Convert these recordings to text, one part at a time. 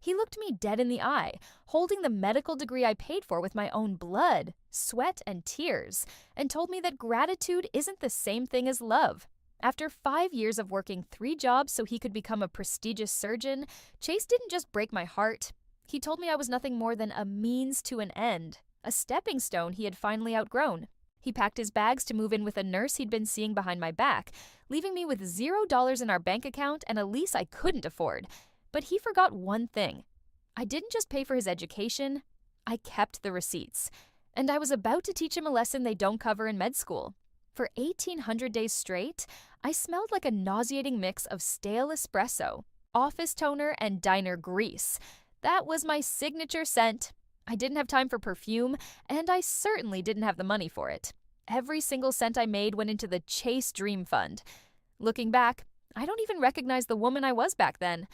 He looked me dead in the eye, holding the medical degree I paid for with my own blood, sweat, and tears, and told me that gratitude isn't the same thing as love. After 5 years of working 3 jobs so he could become a prestigious surgeon, Chase didn't just break my heart. He told me I was nothing more than a means to an end, a stepping stone he had finally outgrown. He packed his bags to move in with a nurse he'd been seeing behind my back, leaving me with $0 in our bank account and a lease I couldn't afford. But he forgot one thing. I didn't just pay for his education, I kept the receipts. And I was about to teach him a lesson they don't cover in med school. For 1,800 days straight, I smelled like a nauseating mix of stale espresso, office toner, and diner grease. That was my signature scent. I didn't have time for perfume, and I certainly didn't have the money for it. Every single cent I made went into the Chase Dream Fund. Looking back, I don't even recognize the woman I was back then.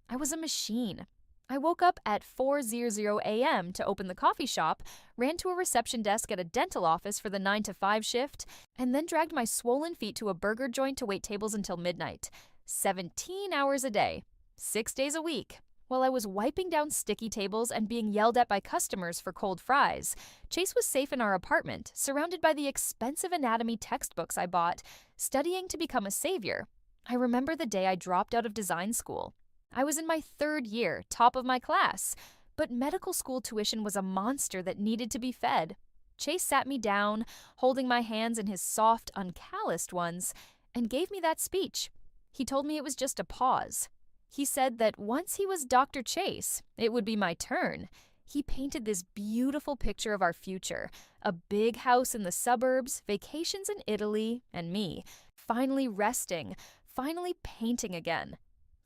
I was a machine. I woke up at 4:00 a.m. to open the coffee shop, ran to a reception desk at a dental office for the 9 to 5 shift, and then dragged my swollen feet to a burger joint to wait tables until midnight. 17 hours a day, 6 days a week. While I was wiping down sticky tables and being yelled at by customers for cold fries, Chase was safe in our apartment, surrounded by the expensive anatomy textbooks I bought, studying to become a savior. I remember the day I dropped out of design school. I was in my 3rd year, top of my class, but medical school tuition was a monster that needed to be fed. Chase sat me down, holding my hands in his soft, uncalloused ones, and gave me that speech. He told me it was just a pause. He said that once he was Dr. Chase, it would be my turn. He painted this beautiful picture of our future, a big house in the suburbs, vacations in Italy, and me, finally resting, finally painting again.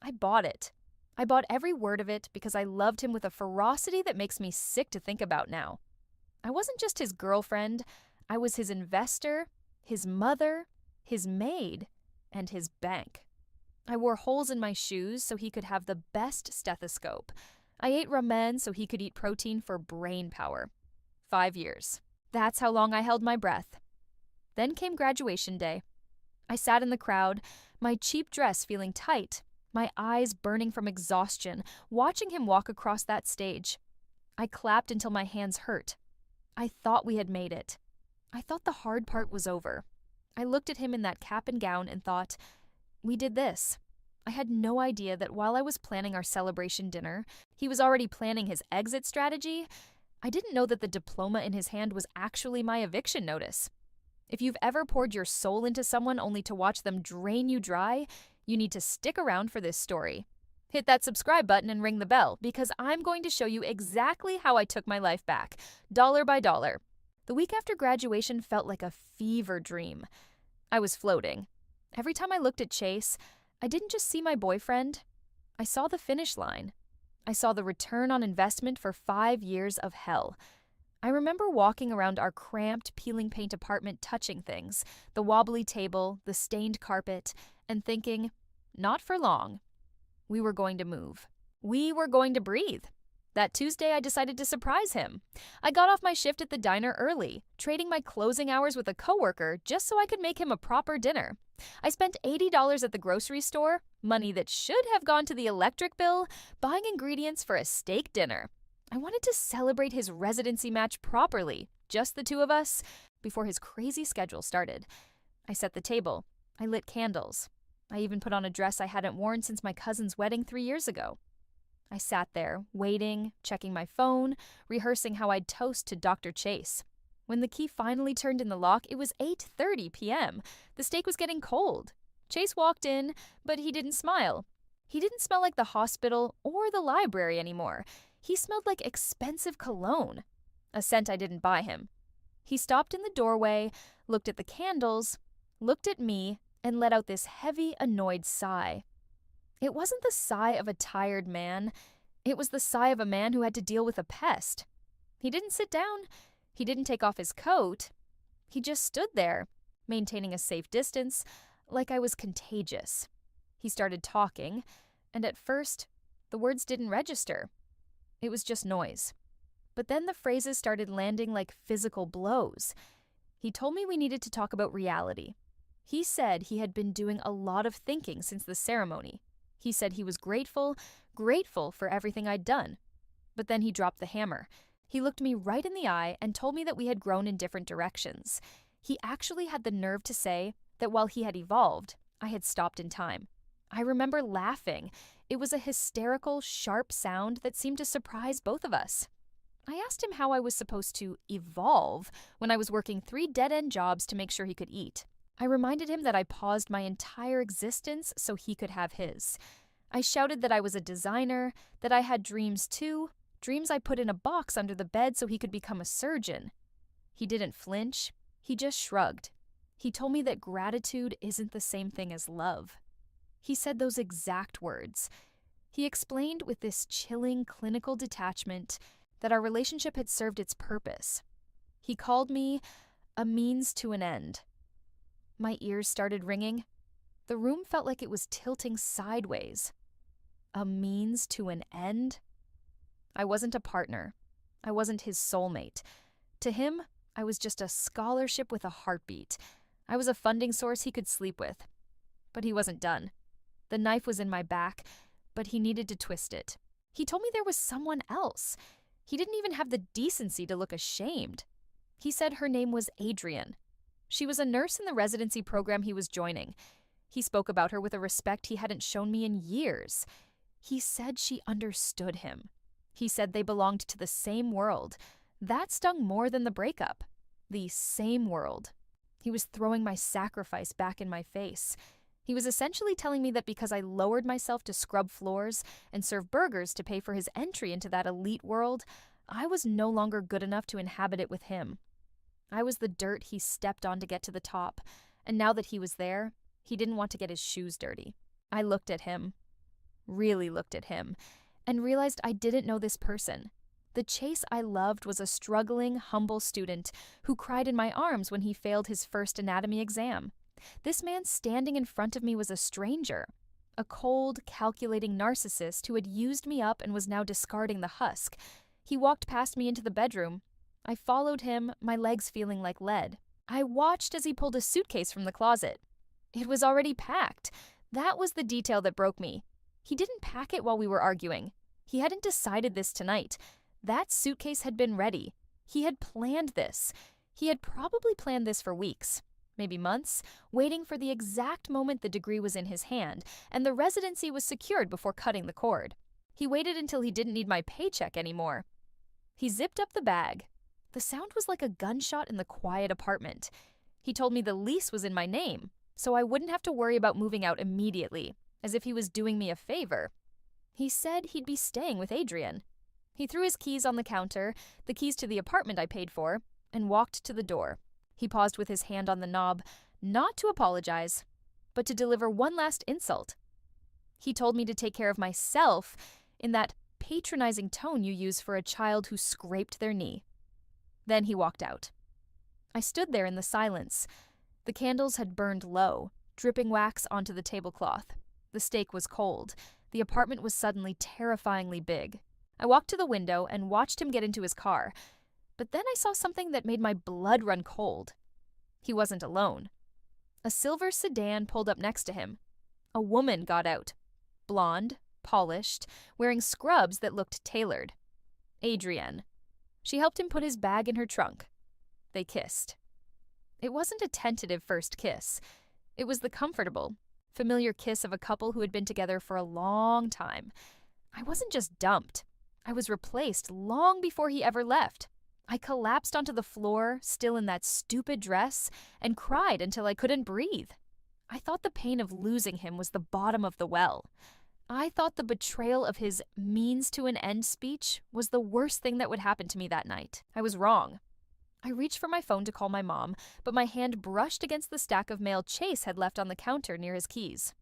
I bought it. I bought every word of it because I loved him with a ferocity that makes me sick to think about now. I wasn't just his girlfriend, I was his investor, his mother, his maid, and his bank. I wore holes in my shoes so he could have the best stethoscope. I ate ramen so he could eat protein for brain power. 5 years. That's how long I held my breath. Then came graduation day. I sat in the crowd, my cheap dress feeling tight, my eyes burning from exhaustion, watching him walk across that stage. I clapped until my hands hurt. I thought we had made it. I thought the hard part was over. I looked at him in that cap and gown and thought, we did this. I had no idea that while I was planning our celebration dinner, he was already planning his exit strategy. I didn't know that the diploma in his hand was actually my eviction notice. If you've ever poured your soul into someone only to watch them drain you dry, you need to stick around for this story. Hit that subscribe button and ring the bell, because I'm going to show you exactly how I took my life back, dollar by dollar. The week after graduation felt like a fever dream. I was floating. Every time I looked at Chase, I didn't just see my boyfriend. I saw the finish line. I saw the return on investment for 5 years of hell. I remember walking around our cramped, peeling paint apartment touching things, the wobbly table, the stained carpet, and thinking, not for long. We were going to move. We were going to breathe. That Tuesday, I decided to surprise him. I got off my shift at the diner early, trading my closing hours with a coworker just so I could make him a proper dinner. I spent $80 at the grocery store, money that should have gone to the electric bill, buying ingredients for a steak dinner. I wanted to celebrate his residency match properly, just the two of us, before his crazy schedule started. I set the table. I lit candles. I even put on a dress I hadn't worn since my cousin's wedding 3 years ago. I sat there, waiting, checking my phone, rehearsing how I'd toast to Dr. Chase. When the key finally turned in the lock, it was 8:30 p.m. The steak was getting cold. Chase walked in, but he didn't smile. He didn't smell like the hospital or the library anymore. He smelled like expensive cologne, a scent I didn't buy him. He stopped in the doorway, looked at the candles, looked at me, and let out this heavy, annoyed sigh. It wasn't the sigh of a tired man. It was the sigh of a man who had to deal with a pest. He didn't sit down. He didn't take off his coat. He just stood there, maintaining a safe distance, like I was contagious. He started talking, and at first, the words didn't register. It was just noise. But then the phrases started landing like physical blows. He told me we needed to talk about reality. He said he had been doing a lot of thinking since the ceremony. He said he was grateful for everything I'd done. But then he dropped the hammer. He looked me right in the eye and told me that we had grown in different directions. He actually had the nerve to say that while he had evolved, I had stopped in time. I remember laughing. It was a hysterical, sharp sound that seemed to surprise both of us. I asked him how I was supposed to evolve when I was working 3 dead-end jobs to make sure he could eat. I reminded him that I paused my entire existence so he could have his. I shouted that I was a designer, that I had dreams too, dreams I put in a box under the bed so he could become a surgeon. He didn't flinch. He just shrugged. He told me that gratitude isn't the same thing as love. He said those exact words. He explained with this chilling clinical detachment that our relationship had served its purpose. He called me a means to an end. My ears started ringing. The room felt like it was tilting sideways. A means to an end? I wasn't a partner. I wasn't his soulmate. To him, I was just a scholarship with a heartbeat. I was a funding source he could sleep with. But he wasn't done. The knife was in my back, but he needed to twist it. He told me there was someone else. He didn't even have the decency to look ashamed. He said her name was Adrienne. She was a nurse in the residency program he was joining. He spoke about her with a respect he hadn't shown me in years. He said she understood him. He said they belonged to the same world. That stung more than the breakup. The same world. He was throwing my sacrifice back in my face. He was essentially telling me that because I lowered myself to scrub floors and serve burgers to pay for his entry into that elite world, I was no longer good enough to inhabit it with him. I was the dirt he stepped on to get to the top, and now that he was there, he didn't want to get his shoes dirty. I looked at him, really looked at him, and realized I didn't know this person. The Chase I loved was a struggling, humble student who cried in my arms when he failed his first anatomy exam. This man standing in front of me was a stranger, a cold, calculating narcissist who had used me up and was now discarding the husk. He walked past me into the bedroom. I followed him, my legs feeling like lead. I watched as he pulled a suitcase from the closet. It was already packed. That was the detail that broke me. He didn't pack it while we were arguing. He hadn't decided this tonight. That suitcase had been ready. He had planned this. He had probably planned this for weeks, maybe months, waiting for the exact moment the degree was in his hand and the residency was secured before cutting the cord. He waited until he didn't need my paycheck anymore. He zipped up the bag. The sound was like a gunshot in the quiet apartment. He told me the lease was in my name, so I wouldn't have to worry about moving out immediately, as if he was doing me a favor. He said he'd be staying with Adrienne. He threw his keys on the counter, the keys to the apartment I paid for, and walked to the door. He paused with his hand on the knob, not to apologize, but to deliver one last insult. He told me to take care of myself in that patronizing tone you use for a child who scraped their knee. Then he walked out. I stood there in the silence. The candles had burned low, dripping wax onto the tablecloth. The steak was cold. The apartment was suddenly terrifyingly big. I walked to the window and watched him get into his car, but then I saw something that made my blood run cold. He wasn't alone. A silver sedan pulled up next to him. A woman got out. Blonde, polished, wearing scrubs that looked tailored. Adrienne. She helped him put his bag in her trunk. They kissed. It wasn't a tentative first kiss. It was the comfortable, familiar kiss of a couple who had been together for a long time. I wasn't just dumped. I was replaced long before he ever left. I collapsed onto the floor, still in that stupid dress, and cried until I couldn't breathe. I thought the pain of losing him was the bottom of the well. I thought the betrayal of his means to an end speech was the worst thing that would happen to me that night. I was wrong. I reached for my phone to call my mom, but my hand brushed against the stack of mail Chase had left on the counter near his keys.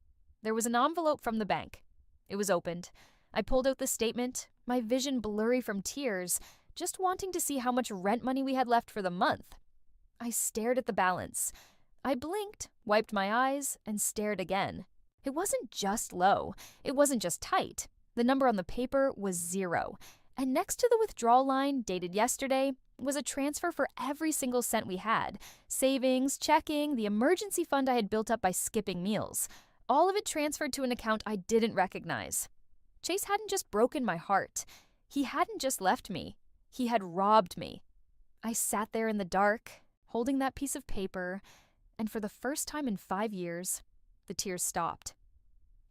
There was an envelope from the bank. It was opened. I pulled out the statement, my vision blurry from tears, just wanting to see how much rent money we had left for the month. I stared at the balance. I blinked, wiped my eyes, and stared again. It wasn't just low. It wasn't just tight. The number on the paper was 0. And next to the withdrawal line, dated yesterday, was a transfer for every single cent we had. Savings, checking, the emergency fund I had built up by skipping meals. All of it transferred to an account I didn't recognize. Chase hadn't just broken my heart. He hadn't just left me. He had robbed me. I sat there in the dark, holding that piece of paper, and for the first time in 5 years, the tears stopped.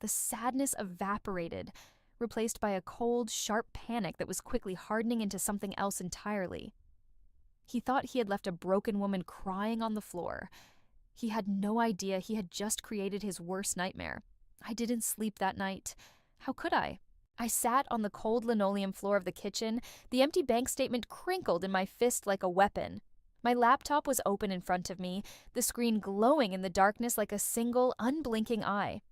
The sadness evaporated, replaced by a cold, sharp panic that was quickly hardening into something else entirely. He thought he had left a broken woman crying on the floor. He had no idea he had just created his worst nightmare. I didn't sleep that night. How could I? I sat on the cold linoleum floor of the kitchen, the empty bank statement crinkled in my fist like a weapon. My laptop was open in front of me, the screen glowing in the darkness like a single, unblinking eye.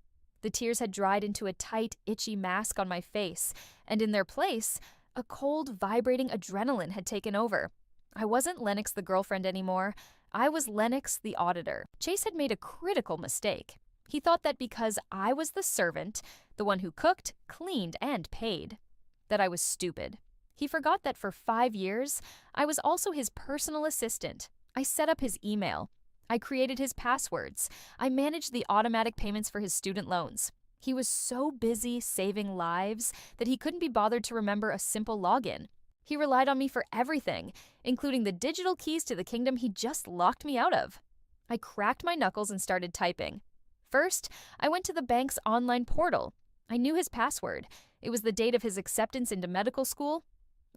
The tears had dried into a tight, itchy mask on my face, and in their place, a cold, vibrating adrenaline had taken over. I wasn't Lennox the girlfriend anymore. I was Lennox the auditor. Chase had made a critical mistake. He thought that because I was the servant, the one who cooked, cleaned, and paid, that I was stupid. He forgot that for 5 years, I was also his personal assistant. I set up his email. I created his passwords. I managed the automatic payments for his student loans. He was so busy saving lives that he couldn't be bothered to remember a simple login. He relied on me for everything, including the digital keys to the kingdom he just locked me out of. I cracked my knuckles and started typing. First, I went to the bank's online portal. I knew his password. It was the date of his acceptance into medical school.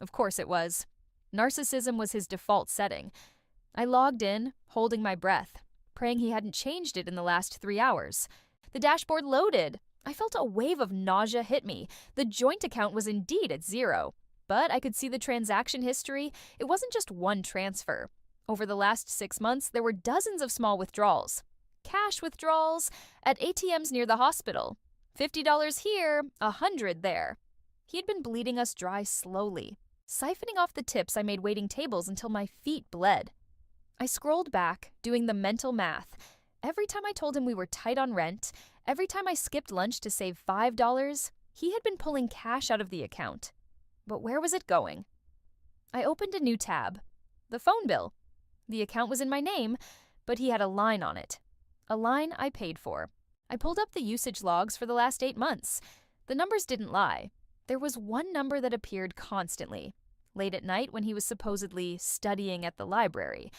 Of course it was. Narcissism was his default setting. I logged in, holding my breath, praying he hadn't changed it in the last 3 hours. The dashboard loaded. I felt a wave of nausea hit me. The joint account was indeed at 0. But I could see the transaction history. It wasn't just one transfer. Over the last 6 months, there were dozens of small withdrawals. Cash withdrawals at ATMs near the hospital. $50 here, $100 there. He had been bleeding us dry slowly. Siphoning off the tips, I made waiting tables until my feet bled. I scrolled back, doing the mental math. Every time I told him we were tight on rent, every time I skipped lunch to save $5, he had been pulling cash out of the account. But where was it going? I opened a new tab. The phone bill. The account was in my name, but he had a line on it. A line I paid for. I pulled up the usage logs for the last 8 months. The numbers didn't lie. There was one number that appeared constantly. Late at night when he was supposedly studying at the library.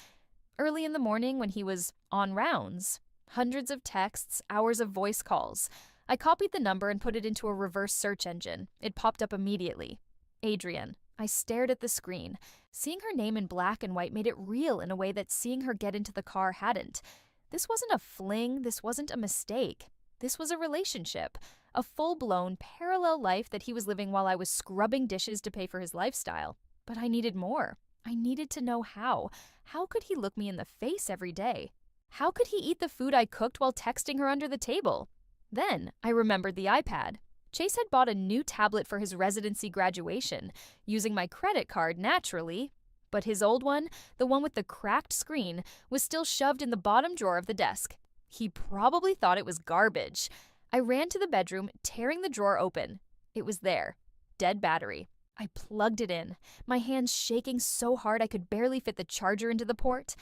Early in the morning when he was on rounds. Hundreds of texts, hours of voice calls. I copied the number and put it into a reverse search engine. It popped up immediately. Adrienne. I stared at the screen. Seeing her name in black and white made it real in a way that seeing her get into the car hadn't. This wasn't a fling, this wasn't a mistake. This was a relationship, a full-blown, parallel life that he was living while I was scrubbing dishes to pay for his lifestyle. But I needed more. I needed to know how. How could he look me in the face every day? How could he eat the food I cooked while texting her under the table? Then I remembered the iPad. Chase had bought a new tablet for his residency graduation, using my credit card naturally, but his old one, the one with the cracked screen, was still shoved in the bottom drawer of the desk. He probably thought it was garbage. I ran to the bedroom, tearing the drawer open. It was there. Dead battery. I plugged it in, my hands shaking so hard I could barely fit the charger into the port.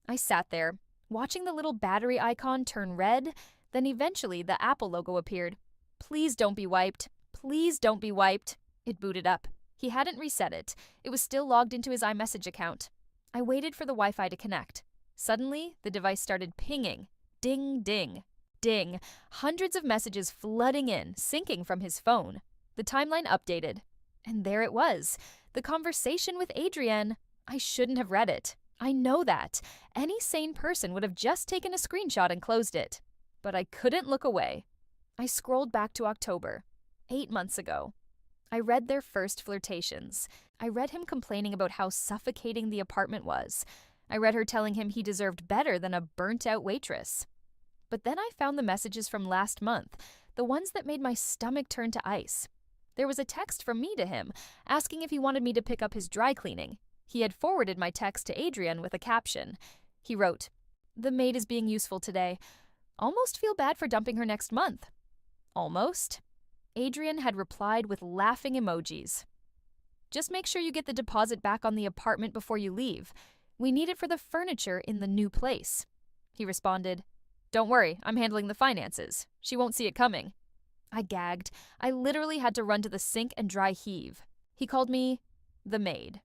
I sat there, watching the little battery icon turn red, then eventually the Apple logo appeared. Please don't be wiped. Please don't be wiped. It booted up. He hadn't reset it. It was still logged into his iMessage account. I waited for the Wi-Fi to connect. Suddenly, the device started pinging. Ding, ding, ding. Hundreds of messages flooding in, syncing from his phone. The timeline updated. And there it was. The conversation with Adrienne. I shouldn't have read it. I know that. Any sane person would have just taken a screenshot and closed it. But I couldn't look away. I scrolled back to October, 8 months ago. I read their first flirtations. I read him complaining about how suffocating the apartment was. I read her telling him he deserved better than a burnt-out waitress. But then I found the messages from last month, the ones that made my stomach turn to ice. There was a text from me to him, asking if he wanted me to pick up his dry cleaning. He had forwarded my text to Adrienne with a caption. He wrote, "The maid is being useful today. Almost feel bad for dumping her next month." Almost. Adrienne had replied with laughing emojis. "Just make sure you get the deposit back on the apartment before you leave. We need it for the furniture in the new place." He responded, Don't worry, I'm handling the finances. She won't see it coming. I gagged. I literally had to run to the sink and dry heave. He called me the maid.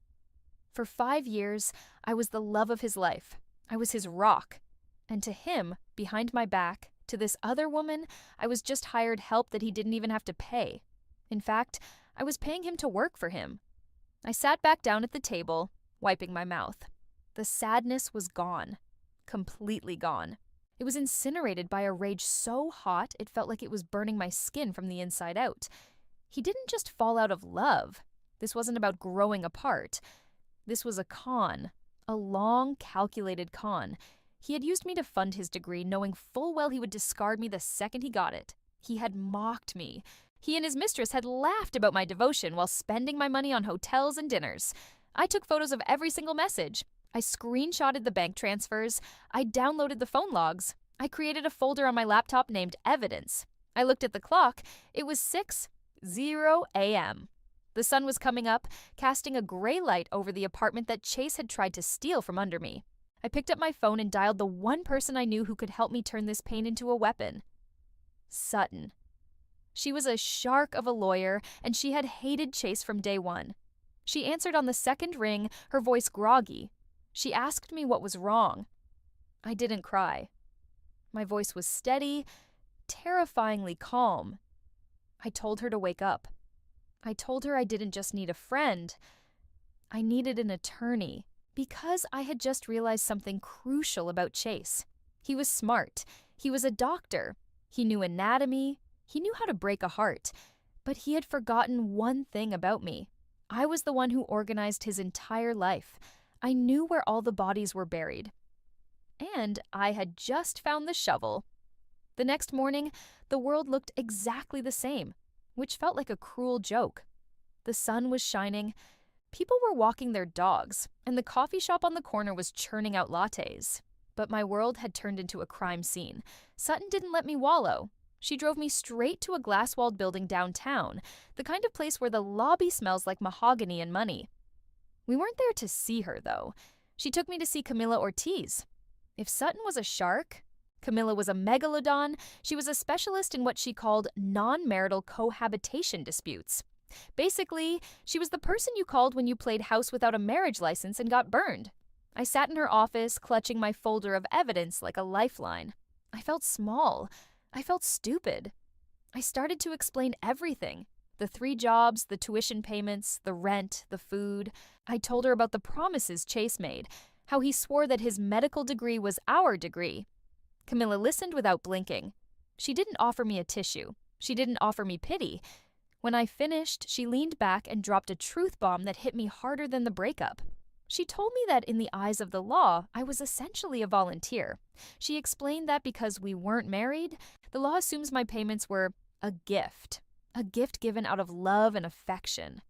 For 5 years, I was the love of his life. I was his rock. And to him, behind my back, to this other woman, I was just hired help that he didn't even have to pay. In fact, I was paying him to work for him. I sat back down at the table, wiping my mouth. The sadness was gone. Completely gone. It was incinerated by a rage so hot it felt like it was burning my skin from the inside out. He didn't just fall out of love. This wasn't about growing apart. This was a con. A long, calculated con. He had used me to fund his degree, knowing full well he would discard me the second he got it. He had mocked me. He and his mistress had laughed about my devotion while spending my money on hotels and dinners. I took photos of every single message. I screenshotted the bank transfers. I downloaded the phone logs. I created a folder on my laptop named Evidence. I looked at the clock. It was 6:00 a.m. The sun was coming up, casting a gray light over the apartment that Chase had tried to steal from under me. I picked up my phone and dialed the one person I knew who could help me turn this pain into a weapon. Sutton. She was a shark of a lawyer, and she had hated Chase from day one. She answered on the second ring, her voice groggy. She asked me what was wrong. I didn't cry. My voice was steady, terrifyingly calm. I told her to wake up. I told her I didn't just need a friend. I needed an attorney, because I had just realized something crucial about Chase. He was smart. He was a doctor. He knew anatomy. He knew how to break a heart. But he had forgotten one thing about me. I was the one who organized his entire life. I knew where all the bodies were buried. And I had just found the shovel. The next morning, the world looked exactly the same, which felt like a cruel joke. The sun was shining. People were walking their dogs, and the coffee shop on the corner was churning out lattes. But my world had turned into a crime scene. Sutton didn't let me wallow. She drove me straight to a glass-walled building downtown, the kind of place where the lobby smells like mahogany and money. We weren't there to see her, though. She took me to see Camila Ortiz. If Sutton was a shark, Camila was a megalodon. She was a specialist in what she called non-marital cohabitation disputes. Basically, she was the person you called when you played house without a marriage license and got burned. I sat in her office, clutching my folder of evidence like a lifeline. I felt small. I felt stupid. I started to explain everything. The 3 jobs, the tuition payments, the rent, the food. I told her about the promises Chase made, how he swore that his medical degree was our degree. Camila listened without blinking. She didn't offer me a tissue. She didn't offer me pity. When I finished, she leaned back and dropped a truth bomb that hit me harder than the breakup. She told me that in the eyes of the law, I was essentially a volunteer. She explained that because we weren't married, the law assumes my payments were a gift given out of love and affection.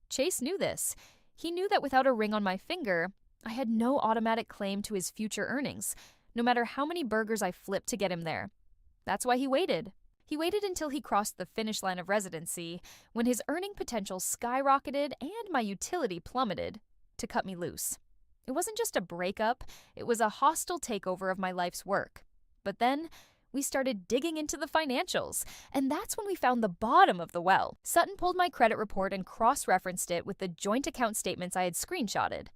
Chase knew this. He knew that without a ring on my finger, I had no automatic claim to his future earnings, no matter how many burgers I flipped to get him there. That's why he waited. He waited until he crossed the finish line of residency, when his earning potential skyrocketed and my utility plummeted, to cut me loose. It wasn't just a breakup, it was a hostile takeover of my life's work. But then, we started digging into the financials, and that's when we found the bottom of the well. Sutton pulled my credit report and cross-referenced it with the joint account statements I had screenshotted.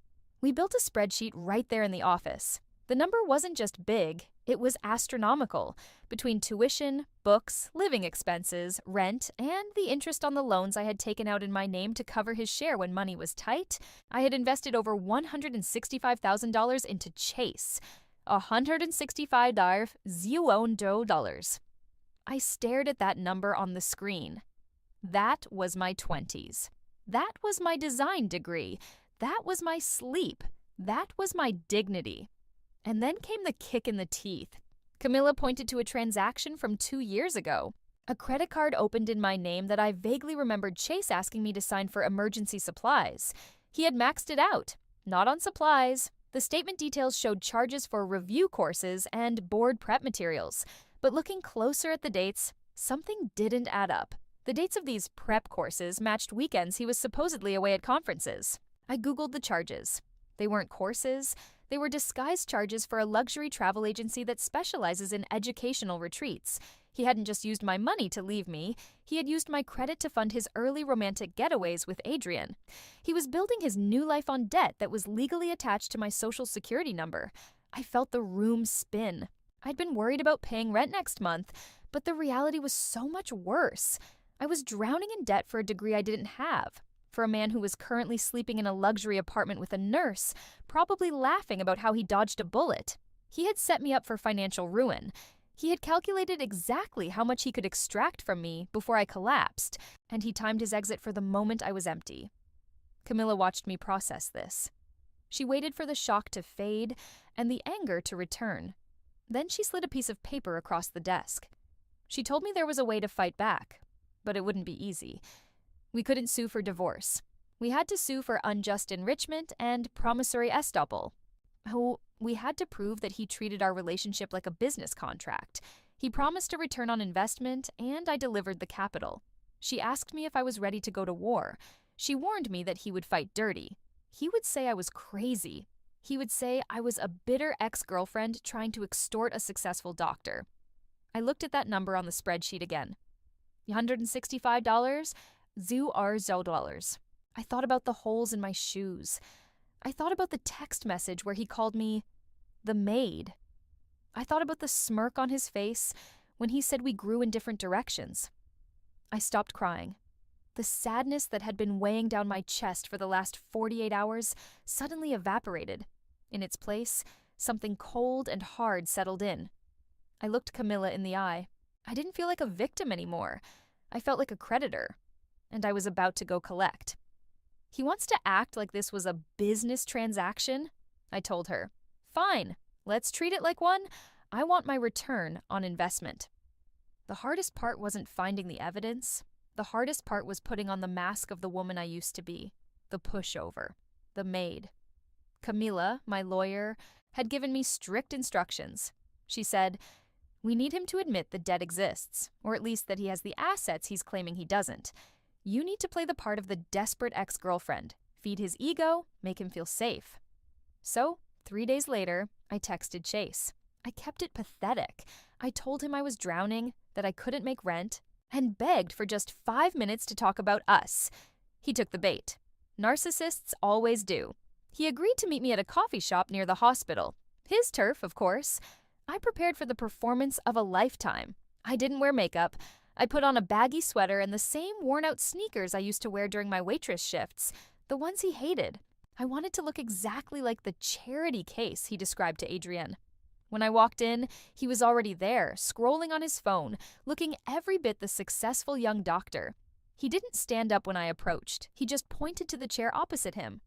We built a spreadsheet right there in the office. The number wasn't just big, it was astronomical. Between tuition, books, living expenses, rent, and the interest on the loans I had taken out in my name to cover his share when money was tight, I had invested over $165,000 into Chase. $165,000. I stared at that number on the screen. That was my 20s. That was my design degree. That was my sleep. That was my dignity. And then came the kick in the teeth. Camila pointed to a transaction from 2 years ago. A credit card opened in my name that I vaguely remembered Chase asking me to sign for emergency supplies. He had maxed it out. Not on supplies. The statement details showed charges for review courses and board prep materials. But looking closer at the dates, something didn't add up. The dates of these prep courses matched weekends he was supposedly away at conferences. I Googled the charges. They weren't courses. They were disguised charges for a luxury travel agency that specializes in educational retreats. He hadn't just used my money to leave me, he had used my credit to fund his early romantic getaways with Adrian. He was building his new life on debt that was legally attached to my social security number. I felt the room spin. I'd been worried about paying rent next month, but the reality was so much worse. I was drowning in debt for a degree I didn't have, for a man who was currently sleeping in a luxury apartment with a nurse, probably laughing about how he dodged a bullet. He had set me up for financial ruin. He had calculated exactly how much he could extract from me before I collapsed, and he timed his exit for the moment I was empty. Camilla watched me process this. She waited for the shock to fade and the anger to return. Then she slid a piece of paper across the desk. She told me there was a way to fight back, but it wouldn't be easy. We couldn't sue for divorce. We had to sue for unjust enrichment and promissory estoppel. Oh, we had to prove that he treated our relationship like a business contract. He promised a return on investment, and I delivered the capital. She asked me if I was ready to go to war. She warned me that he would fight dirty. He would say I was crazy. He would say I was a bitter ex-girlfriend trying to extort a successful doctor. I looked at that number on the spreadsheet again. $165? $200. I thought about the holes in my shoes. I thought about the text message where he called me the maid. I thought about the smirk on his face when he said we grew in different directions. I stopped crying. The sadness that had been weighing down my chest for the last 48 hours suddenly evaporated. In its place, something cold and hard settled in. I looked Camilla in the eye. I didn't feel like a victim anymore. I felt like a creditor, and I was about to go collect. He wants to act like this was a business transaction, I told her. Fine, let's treat it like one. I want my return on investment. The hardest part wasn't finding the evidence. The hardest part was putting on the mask of the woman I used to be, the pushover, the maid. Camilla, my lawyer, had given me strict instructions. She said, "We need him to admit the debt exists, or at least that he has the assets he's claiming he doesn't. You need to play the part of the desperate ex-girlfriend, feed his ego, make him feel safe." So, 3 days later, I texted Chase. I kept it pathetic. I told him I was drowning, that I couldn't make rent, and begged for just 5 minutes to talk about us. He took the bait. Narcissists always do. He agreed to meet me at a coffee shop near the hospital. His turf, of course. I prepared for the performance of a lifetime. I didn't wear makeup. I put on a baggy sweater and the same worn-out sneakers I used to wear during my waitress shifts, the ones he hated. I wanted to look exactly like the charity case he described to Adrian. When I walked in, he was already there, scrolling on his phone, looking every bit the successful young doctor. He didn't stand up when I approached. He just pointed to the chair opposite him.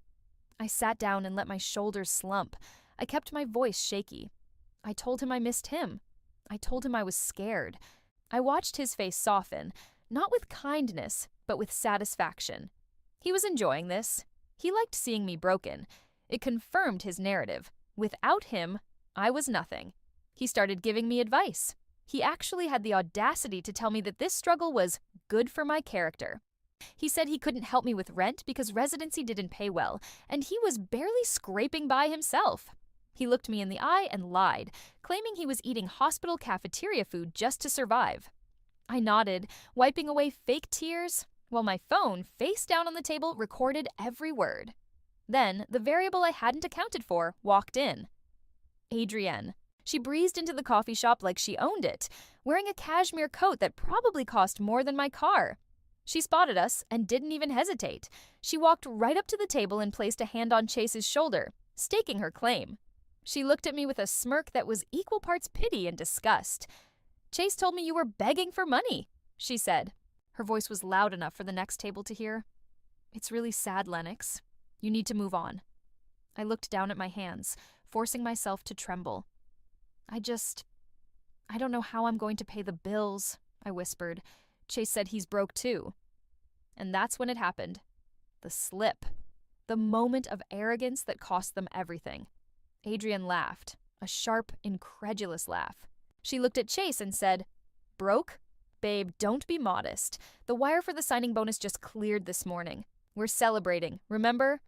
I sat down and let my shoulders slump. I kept my voice shaky. I told him I missed him. I told him I was scared. I watched his face soften, not with kindness, but with satisfaction. He was enjoying this. He liked seeing me broken. It confirmed his narrative. Without him, I was nothing. He started giving me advice. He actually had the audacity to tell me that this struggle was good for my character. He said he couldn't help me with rent because residency didn't pay well, and he was barely scraping by himself. He looked me in the eye and lied, claiming he was eating hospital cafeteria food just to survive. I nodded, wiping away fake tears, while my phone, face down on the table, recorded every word. Then, the variable I hadn't accounted for walked in. Adrienne. She breezed into the coffee shop like she owned it, wearing a cashmere coat that probably cost more than my car. She spotted us and didn't even hesitate. She walked right up to the table and placed a hand on Chase's shoulder, staking her claim. She looked at me with a smirk that was equal parts pity and disgust. "Chase told me you were begging for money," she said. Her voice was loud enough for the next table to hear. "It's really sad, Lennox. You need to move on." I looked down at my hands, forcing myself to tremble. I don't know how I'm going to pay the bills," I whispered. "Chase said he's broke too." And that's when it happened. The slip. The moment of arrogance that cost them everything. Adrienne laughed, a sharp, incredulous laugh. She looked at Chase and said, "Broke? Babe, don't be modest. The wire for the signing bonus just cleared this morning. We're celebrating, remember?"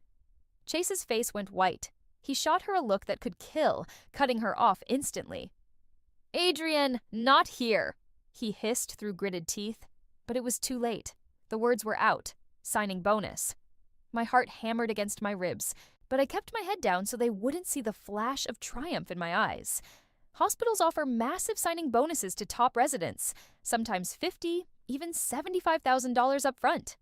Chase's face went white. He shot her a look that could kill, cutting her off instantly. "Adrian, not here," he hissed through gritted teeth. But it was too late. The words were out. Signing bonus. My heart hammered against my ribs, but I kept my head down so they wouldn't see the flash of triumph in my eyes. Hospitals offer massive signing bonuses to top residents, sometimes $50,000, even $75,000 up front.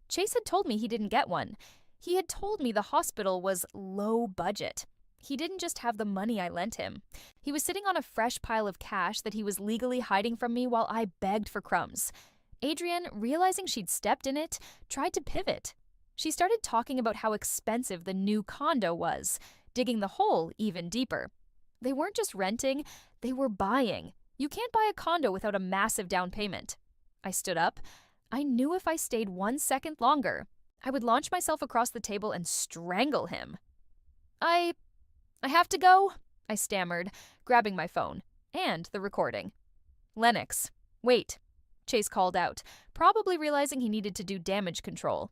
Chase had told me he didn't get one. He had told me the hospital was low budget. He didn't just have the money I lent him. He was sitting on a fresh pile of cash that he was legally hiding from me while I begged for crumbs. Adrian, realizing she'd stepped in it, tried to pivot. She started talking about how expensive the new condo was, digging the hole even deeper. They weren't just renting, they were buying. You can't buy a condo without a massive down payment. I stood up. I knew if I stayed 1 second longer, I would launch myself across the table and strangle him. I have to go, I stammered, grabbing my phone and the recording. "Lennox, wait," Chase called out, probably realizing he needed to do damage control.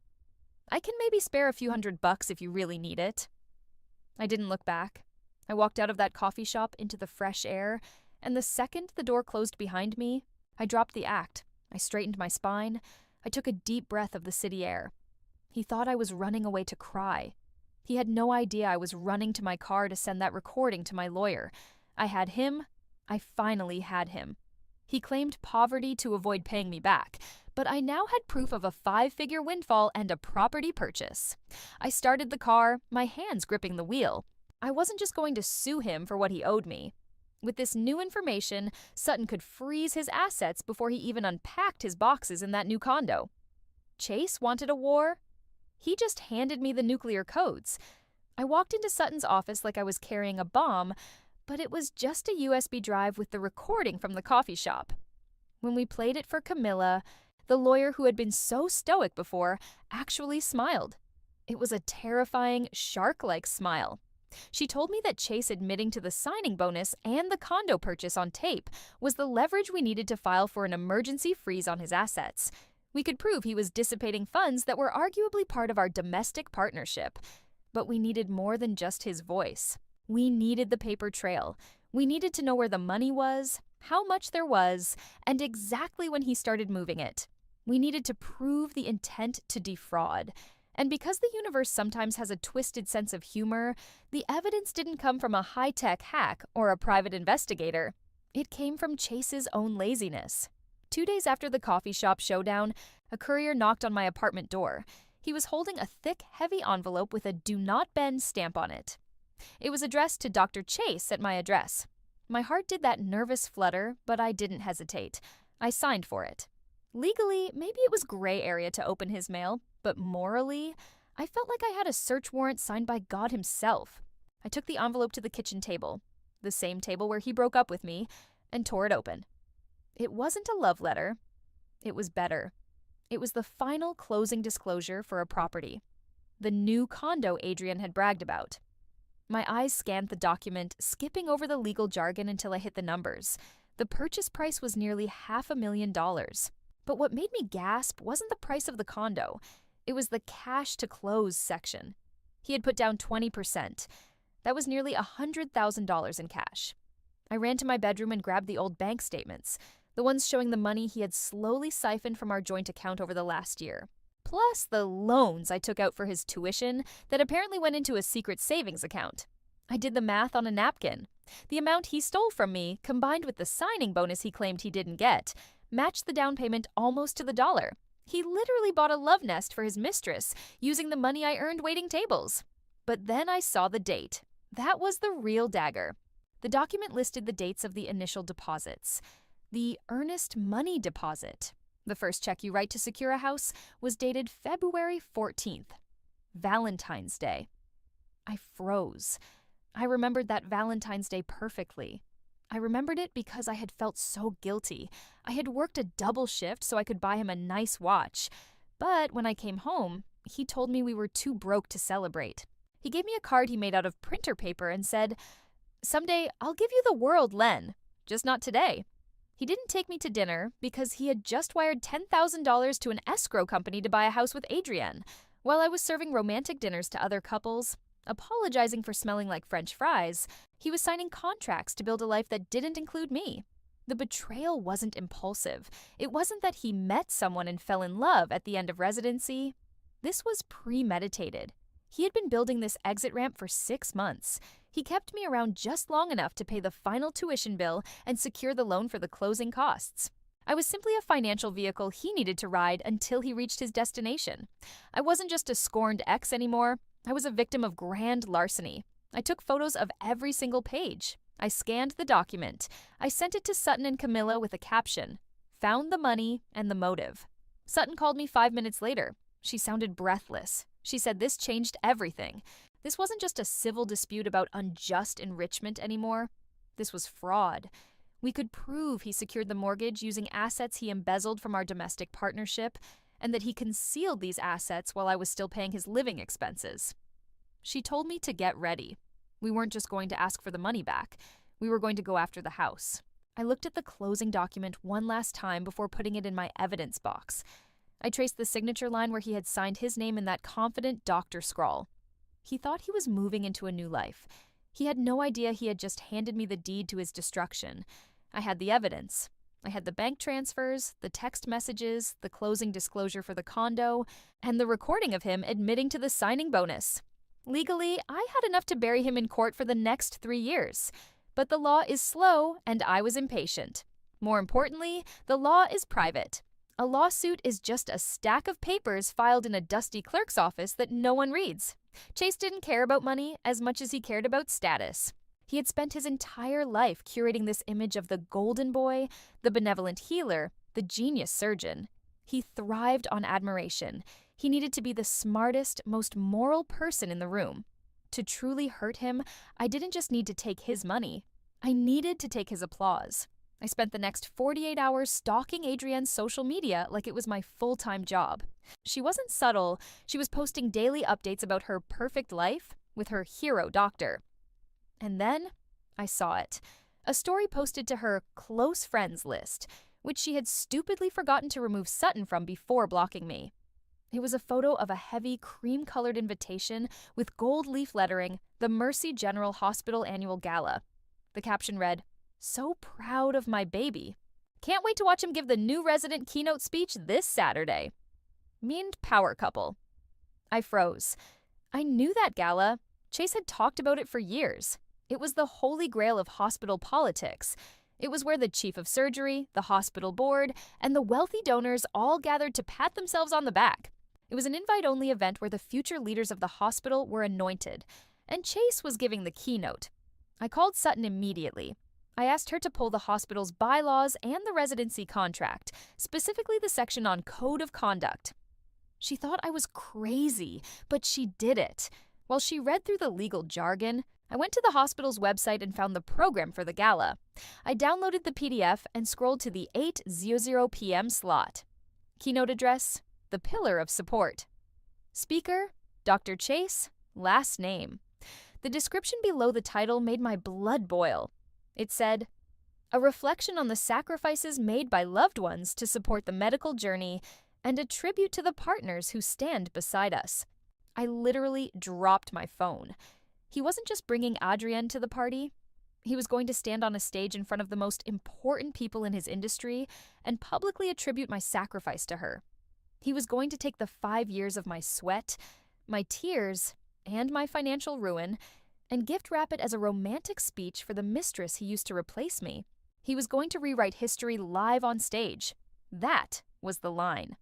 "I can maybe spare a few $100 if you really need it." I didn't look back. I walked out of that coffee shop into the fresh air, and the second the door closed behind me, I dropped the act. I straightened my spine. I took a deep breath of the city air. He thought I was running away to cry. He had no idea I was running to my car to send that recording to my lawyer. I had him. I finally had him. He claimed poverty to avoid paying me back, but I now had proof of a 5-figure windfall and a property purchase. I started the car, my hands gripping the wheel. I wasn't just going to sue him for what he owed me. With this new information, Sutton could freeze his assets before he even unpacked his boxes in that new condo. Chase wanted a war? He just handed me the nuclear codes. I walked into Sutton's office like I was carrying a bomb, but it was just a USB drive with the recording from the coffee shop. When we played it for Camilla, the lawyer who had been so stoic before actually smiled. It was a terrifying, shark-like smile. She told me that Chase admitting to the signing bonus and the condo purchase on tape was the leverage we needed to file for an emergency freeze on his assets. We could prove he was dissipating funds that were arguably part of our domestic partnership. But we needed more than just his voice. We needed the paper trail. We needed to know where the money was, how much there was, and exactly when he started moving it. We needed to prove the intent to defraud. And because the universe sometimes has a twisted sense of humor, the evidence didn't come from a high-tech hack or a private investigator. It came from Chase's own laziness. 2 days after the coffee shop showdown, a courier knocked on my apartment door. He was holding a thick, heavy envelope with a "Do Not Bend" stamp on it. It was addressed to Dr. Chase at my address. My heart did that nervous flutter, but I didn't hesitate. I signed for it. Legally, maybe it was gray area to open his mail, but morally, I felt like I had a search warrant signed by God himself. I took the envelope to the kitchen table, the same table where he broke up with me, and tore it open. It wasn't a love letter. It was better. It was the final closing disclosure for a property. The new condo Adrian had bragged about. My eyes scanned the document, skipping over the legal jargon until I hit the numbers. The purchase price was nearly $500,000. But what made me gasp wasn't the price of the condo. It was the cash to close section. He had put down 20%. That was nearly $100,000 in cash. I ran to my bedroom and grabbed the old bank statements, the ones showing the money he had slowly siphoned from our joint account over the last year. Plus the loans I took out for his tuition that apparently went into a secret savings account. I did the math on a napkin. The amount he stole from me, combined with the signing bonus he claimed he didn't get, matched the down payment almost to the dollar. He literally bought a love nest for his mistress, using the money I earned waiting tables. But then I saw the date. That was the real dagger. The document listed the dates of the initial deposits. The earnest money deposit, the first check you write to secure a house, was dated February 14th, Valentine's Day. I froze. I remembered that Valentine's Day perfectly. I remembered it because I had felt so guilty. I had worked a double shift so I could buy him a nice watch. But when I came home, he told me we were too broke to celebrate. He gave me a card he made out of printer paper and said, "Someday I'll give you the world, Len. Just not today." He didn't take me to dinner because he had just wired $10,000 to an escrow company to buy a house with Adrienne. While I was serving romantic dinners to other couples, Apologizing for smelling like French fries, he was signing contracts to build a life that didn't include me. The betrayal wasn't impulsive. It wasn't that he met someone and fell in love at the end of residency. This was premeditated. He had been building this exit ramp for 6 months. He kept me around just long enough to pay the final tuition bill and secure the loan for the closing costs. I was simply a financial vehicle he needed to ride until he reached his destination. I wasn't just a scorned ex anymore. I was a victim of grand larceny. I took photos of every single page. I scanned the document. I sent it to Sutton and Camilla with a caption, "Found the money and the motive." Sutton called me 5 minutes later. She sounded breathless. She said this changed everything. This wasn't just a civil dispute about unjust enrichment anymore. This was fraud. We could prove he secured the mortgage using assets he embezzled from our domestic partnership, and that he concealed these assets while I was still paying his living expenses. She told me to get ready. We weren't just going to ask for the money back. We were going to go after the house. I looked at the closing document one last time before putting it in my evidence box. I traced the signature line where he had signed his name in that confident doctor scrawl. He thought he was moving into a new life. He had no idea he had just handed me the deed to his destruction. I had the evidence. I had the bank transfers, the text messages, the closing disclosure for the condo, and the recording of him admitting to the signing bonus. Legally, I had enough to bury him in court for the next 3 years. But the law is slow, and I was impatient. More importantly, the law is private. A lawsuit is just a stack of papers filed in a dusty clerk's office that no one reads. Chase didn't care about money as much as he cared about status. He had spent his entire life curating this image of the golden boy, the benevolent healer, the genius surgeon. He thrived on admiration. He needed to be the smartest, most moral person in the room. To truly hurt him, I didn't just need to take his money. I needed to take his applause. I spent the next 48 hours stalking Adrienne's social media like it was my full-time job. She wasn't subtle. She was posting daily updates about her perfect life with her hero doctor. And then I saw it. A story posted to her close friends list, which she had stupidly forgotten to remove Sutton from before blocking me. It was a photo of a heavy, cream-colored invitation with gold leaf lettering, the Mercy General Hospital Annual Gala. The caption read, "So proud of my baby. Can't wait to watch him give the new resident keynote speech this Saturday." Meaned power couple. I froze. I knew that gala. Chase had talked about it for years. It was the holy grail of hospital politics. It was where the chief of surgery, the hospital board, and the wealthy donors all gathered to pat themselves on the back. It was an invite-only event where the future leaders of the hospital were anointed, and Chase was giving the keynote. I called Sutton immediately. I asked her to pull the hospital's bylaws and the residency contract, specifically the section on code of conduct. She thought I was crazy, but she did it. While she read through the legal jargon, I went to the hospital's website and found the program for the gala. I downloaded the PDF and scrolled to the 8:00 p.m. slot. Keynote address, the pillar of support. Speaker, Dr. Chase, last name. The description below the title made my blood boil. It said, "A reflection on the sacrifices made by loved ones to support the medical journey and a tribute to the partners who stand beside us." I literally dropped my phone. He wasn't just bringing Adrienne to the party. He was going to stand on a stage in front of the most important people in his industry and publicly attribute my sacrifice to her. He was going to take the 5 years of my sweat, my tears, and my financial ruin, and gift wrap it as a romantic speech for the mistress he used to replace me. He was going to rewrite history live on stage. That was the line.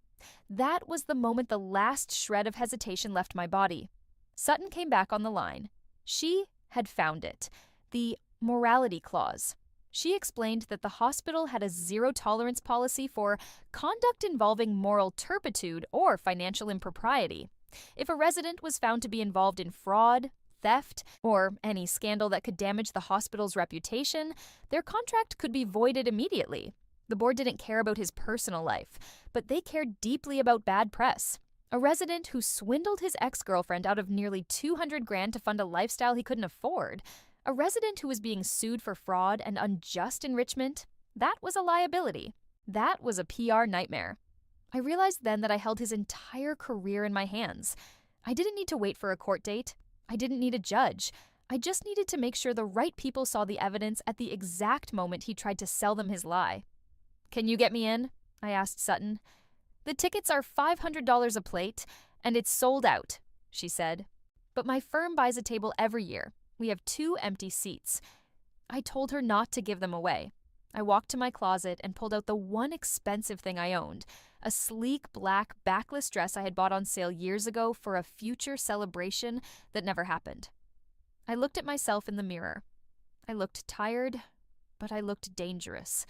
That was the moment the last shred of hesitation left my body. Sutton came back on the line. She had found it. The morality clause. She explained that the hospital had a zero-tolerance policy for conduct involving moral turpitude or financial impropriety. If a resident was found to be involved in fraud, theft, or any scandal that could damage the hospital's reputation, their contract could be voided immediately. The board didn't care about his personal life, but they cared deeply about bad press. A resident who swindled his ex-girlfriend out of nearly $200,000 to fund a lifestyle he couldn't afford. A resident who was being sued for fraud and unjust enrichment. That was a liability. That was a PR nightmare. I realized then that I held his entire career in my hands. I didn't need to wait for a court date. I didn't need a judge. I just needed to make sure the right people saw the evidence at the exact moment he tried to sell them his lie. "Can you get me in?" I asked Sutton. "The tickets are $500 a plate, and it's sold out," she said. "But my firm buys a table every year. We have 2 empty seats." I told her not to give them away. I walked to my closet and pulled out the one expensive thing I owned, a sleek black backless dress I had bought on sale years ago for a future celebration that never happened. I looked at myself in the mirror. I looked tired, but I looked dangerous.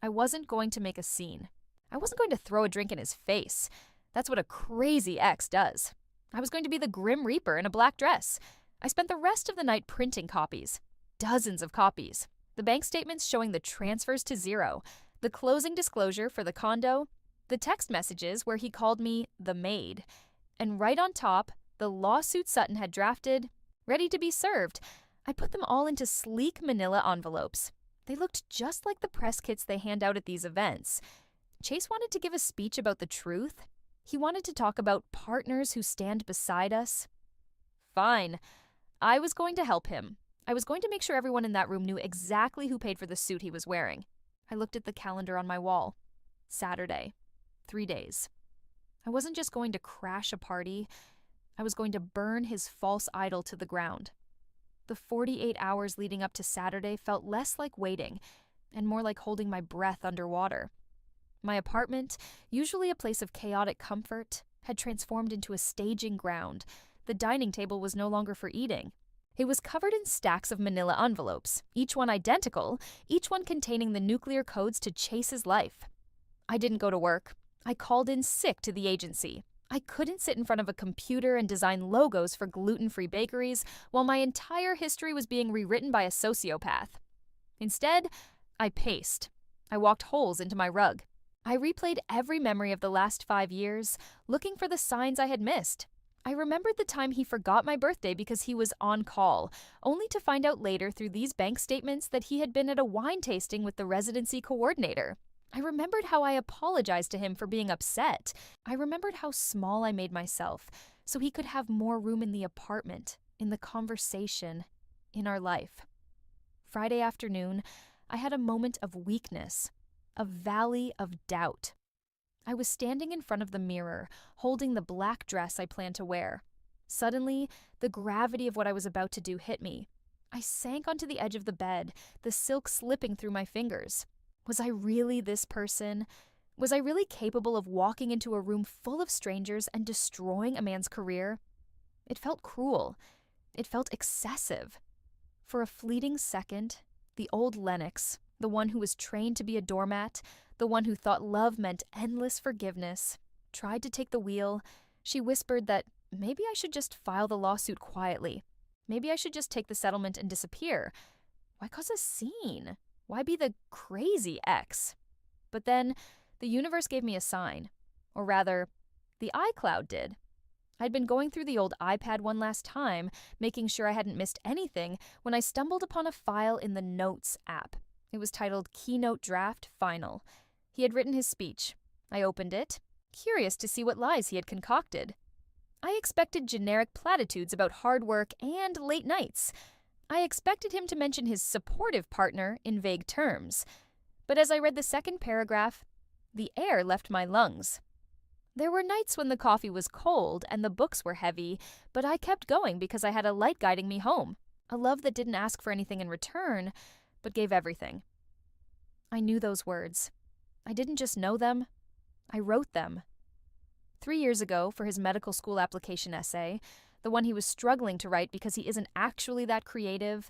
I wasn't going to make a scene. I wasn't going to throw a drink in his face. That's what a crazy ex does. I was going to be the Grim Reaper in a black dress. I spent the rest of the night printing copies. Dozens of copies. The bank statements showing the transfers to zero, the closing disclosure for the condo, the text messages where he called me the maid, and right on top, the lawsuit Sutton had drafted, ready to be served. I put them all into sleek manila envelopes. They looked just like the press kits they hand out at these events. Chase wanted to give a speech about the truth. He wanted to talk about partners who stand beside us. Fine. I was going to help him. I was going to make sure everyone in that room knew exactly who paid for the suit he was wearing. I looked at the calendar on my wall. Saturday. 3 days. I wasn't just going to crash a party. I was going to burn his false idol to the ground. The 48 hours leading up to Saturday felt less like waiting and more like holding my breath underwater. My apartment, usually a place of chaotic comfort, had transformed into a staging ground. The dining table was no longer for eating. It was covered in stacks of manila envelopes, each one identical, each one containing the nuclear codes to Chase's life. I didn't go to work. I called in sick to the agency. I couldn't sit in front of a computer and design logos for gluten-free bakeries while my entire history was being rewritten by a sociopath. Instead, I paced. I walked holes into my rug. I replayed every memory of the last 5 years, looking for the signs I had missed. I remembered the time he forgot my birthday because he was on call, only to find out later through these bank statements that he had been at a wine tasting with the residency coordinator. I remembered how I apologized to him for being upset. I remembered how small I made myself so he could have more room in the apartment, in the conversation, in our life. Friday afternoon, I had a moment of weakness, a valley of doubt. I was standing in front of the mirror, holding the black dress I planned to wear. Suddenly, the gravity of what I was about to do hit me. I sank onto the edge of the bed, the silk slipping through my fingers. Was I really this person? Was I really capable of walking into a room full of strangers and destroying a man's career? It felt cruel. It felt excessive. For a fleeting second, the old Lennox, the one who was trained to be a doormat, the one who thought love meant endless forgiveness, tried to take the wheel. She whispered that maybe I should just file the lawsuit quietly. Maybe I should just take the settlement and disappear. Why cause a scene? Why be the crazy ex? But then, the universe gave me a sign. Or rather, the iCloud did. I'd been going through the old iPad one last time, making sure I hadn't missed anything, when I stumbled upon a file in the Notes app. It was titled Keynote Draft Final. He had written his speech. I opened it, curious to see what lies he had concocted. I expected generic platitudes about hard work and late nights. I expected him to mention his supportive partner in vague terms. But as I read the second paragraph, the air left my lungs. There were nights when the coffee was cold and the books were heavy, but I kept going because I had a light guiding me home, a love that didn't ask for anything in return, but gave everything. I knew those words. I didn't just know them, I wrote them. 3 years ago, for his medical school application essay, the one he was struggling to write because he isn't actually that creative,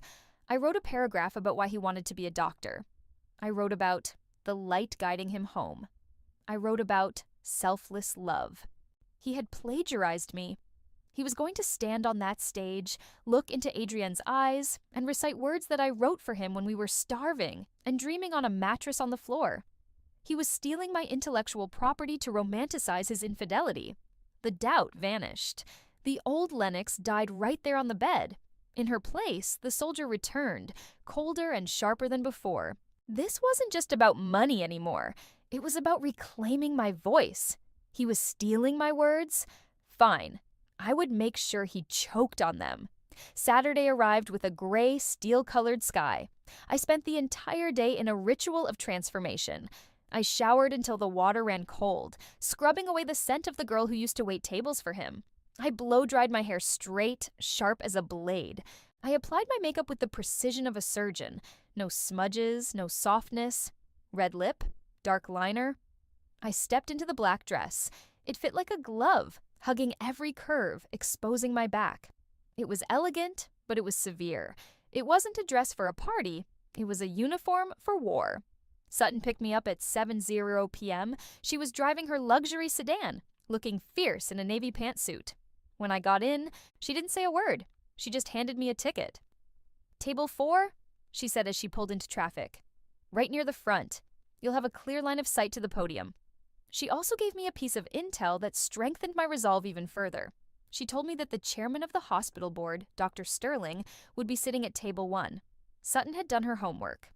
I wrote a paragraph about why he wanted to be a doctor. I wrote about the light guiding him home. I wrote about selfless love. He had plagiarized me. He was going to stand on that stage, look into Adrienne's eyes, and recite words that I wrote for him when we were starving and dreaming on a mattress on the floor. He was stealing my intellectual property to romanticize his infidelity. The doubt vanished. The old Lennox died right there on the bed. In her place, the soldier returned, colder and sharper than before. This wasn't just about money anymore. It was about reclaiming my voice. He was stealing my words? Fine. I would make sure he choked on them. Saturday arrived with a gray, steel-colored sky. I spent the entire day in a ritual of transformation. I showered until the water ran cold, scrubbing away the scent of the girl who used to wait tables for him. I blow-dried my hair straight, sharp as a blade. I applied my makeup with the precision of a surgeon. No smudges, no softness. Red lip, dark liner. I stepped into the black dress. It fit like a glove, hugging every curve, exposing my back. It was elegant, but it was severe. It wasn't a dress for a party. It was a uniform for war. Sutton picked me up at 7:00 p.m. She was driving her luxury sedan, looking fierce in a navy pantsuit. When I got in, she didn't say a word. She just handed me a ticket. "Table 4?" she said as she pulled into traffic. "Right near the front. You'll have a clear line of sight to the podium." She also gave me a piece of intel that strengthened my resolve even further. She told me that the chairman of the hospital board, Dr. Sterling, would be sitting at table 1. Sutton had done her homework.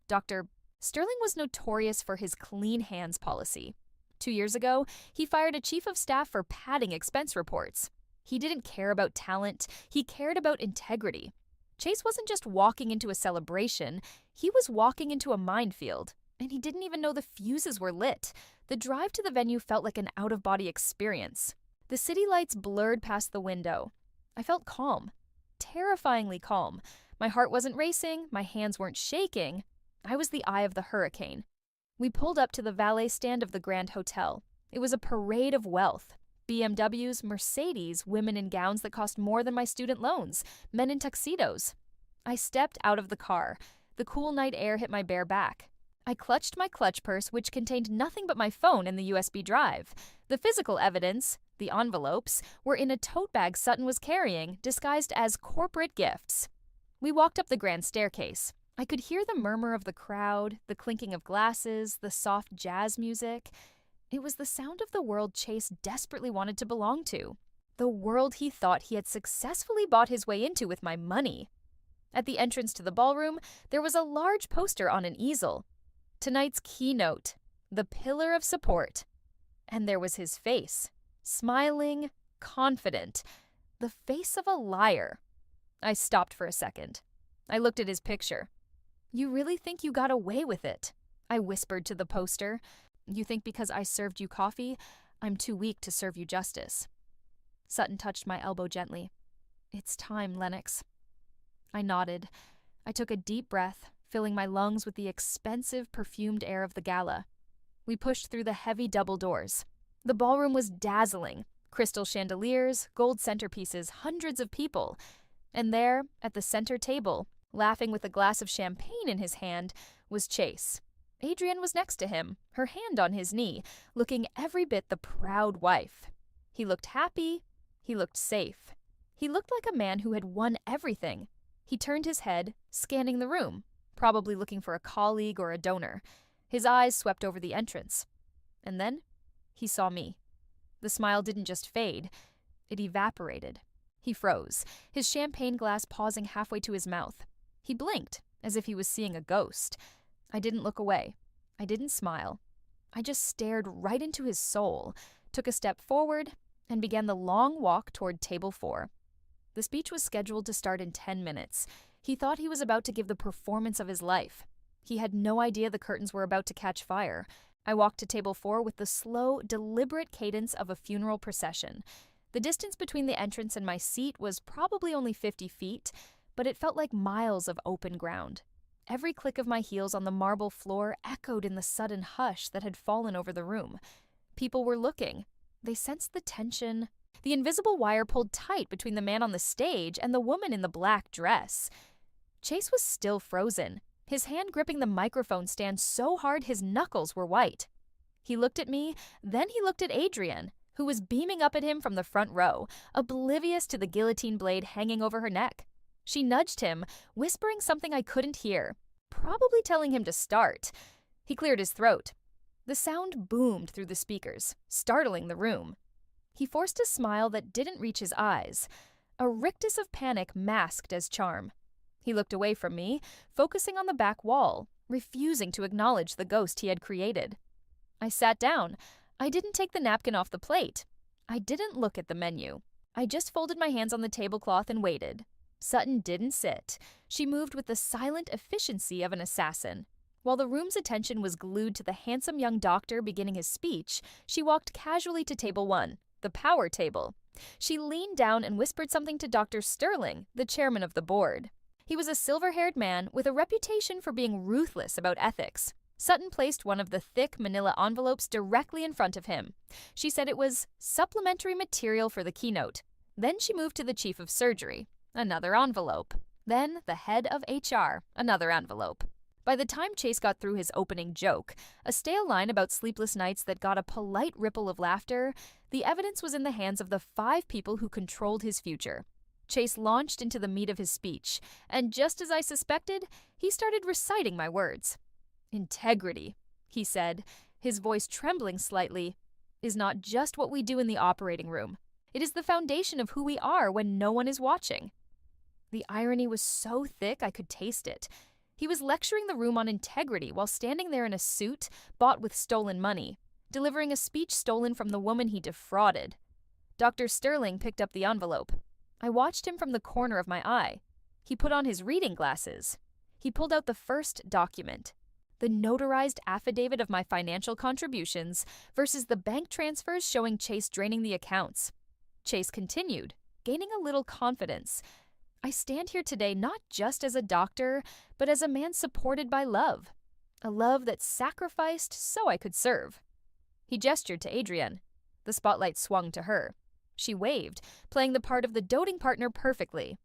Dr. Sterling was notorious for his clean hands policy. 2 years ago, he fired a chief of staff for padding expense reports. He didn't care about talent, he cared about integrity. Chase wasn't just walking into a celebration, he was walking into a minefield, and he didn't even know the fuses were lit. The drive to the venue felt like an out-of-body experience. The city lights blurred past the window. I felt calm, terrifyingly calm. My heart wasn't racing, my hands weren't shaking. I was the eye of the hurricane. We pulled up to the valet stand of the Grand Hotel. It was a parade of wealth. BMWs, Mercedes, women in gowns that cost more than my student loans, men in tuxedos. I stepped out of the car. The cool night air hit my bare back. I clutched my clutch purse, which contained nothing but my phone and the USB drive. The physical evidence, the envelopes, were in a tote bag Sutton was carrying, disguised as corporate gifts. We walked up the grand staircase. I could hear the murmur of the crowd, the clinking of glasses, the soft jazz music. It was the sound of the world Chase desperately wanted to belong to. The world he thought he had successfully bought his way into with my money. At the entrance to the ballroom, there was a large poster on an easel. Tonight's keynote, the pillar of support. And there was his face, smiling, confident, the face of a liar. I stopped for a second. I looked at his picture. "You really think you got away with it?" I whispered to the poster. "You think because I served you coffee, I'm too weak to serve you justice?" Sutton touched my elbow gently. "It's time, Lennox." I nodded. I took a deep breath, filling my lungs with the expensive, perfumed air of the gala. We pushed through the heavy double doors. The ballroom was dazzling. Crystal chandeliers, gold centerpieces, hundreds of people. And there, at the center table, laughing with a glass of champagne in his hand, was Chase. Adrienne was next to him, her hand on his knee, looking every bit the proud wife. He looked happy. He looked safe. He looked like a man who had won everything. He turned his head, scanning the room, probably looking for a colleague or a donor. His eyes swept over the entrance. And then he saw me. The smile didn't just fade, it evaporated. He froze, his champagne glass pausing halfway to his mouth. He blinked, as if he was seeing a ghost. I didn't look away. I didn't smile. I just stared right into his soul, took a step forward, and began the long walk toward table 4. The speech was scheduled to start in 10 minutes. He thought he was about to give the performance of his life. He had no idea the curtains were about to catch fire. I walked to table 4 with the slow, deliberate cadence of a funeral procession. The distance between the entrance and my seat was probably only 50 feet, but it felt like miles of open ground. Every click of my heels on the marble floor echoed in the sudden hush that had fallen over the room. People were looking. They sensed the tension. The invisible wire pulled tight between the man on the stage and the woman in the black dress. Chase was still frozen, his hand gripping the microphone stand so hard his knuckles were white. He looked at me, then he looked at Adrienne, who was beaming up at him from the front row, oblivious to the guillotine blade hanging over her neck. She nudged him, whispering something I couldn't hear, probably telling him to start. He cleared his throat. The sound boomed through the speakers, startling the room. He forced a smile that didn't reach his eyes, a rictus of panic masked as charm. He looked away from me, focusing on the back wall, refusing to acknowledge the ghost he had created. I sat down. I didn't take the napkin off the plate. I didn't look at the menu. I just folded my hands on the tablecloth and waited. Sutton didn't sit. She moved with the silent efficiency of an assassin. While the room's attention was glued to the handsome young doctor beginning his speech, she walked casually to table 1, the power table. She leaned down and whispered something to Dr. Sterling, the chairman of the board. He was a silver-haired man with a reputation for being ruthless about ethics. Sutton placed one of the thick manila envelopes directly in front of him. She said it was supplementary material for the keynote. Then she moved to the chief of surgery. Another envelope. Then the head of HR. Another envelope. By the time Chase got through his opening joke, a stale line about sleepless nights that got a polite ripple of laughter, the evidence was in the hands of the 5 people who controlled his future. Chase launched into the meat of his speech, and just as I suspected, he started reciting my words. Integrity, he said, his voice trembling slightly, is not just what we do in the operating room. It is the foundation of who we are when no one is watching. The irony was so thick I could taste it. He was lecturing the room on integrity while standing there in a suit bought with stolen money, delivering a speech stolen from the woman he defrauded. Dr. Sterling picked up the envelope. I watched him from the corner of my eye. He put on his reading glasses. He pulled out the first document, the notarized affidavit of my financial contributions versus the bank transfers showing Chase draining the accounts. Chase continued, gaining a little confidence. I stand here today not just as a doctor, but as a man supported by love. A love that sacrificed so I could serve. He gestured to Adrienne. The spotlight swung to her. She waved, playing the part of the doting partner perfectly.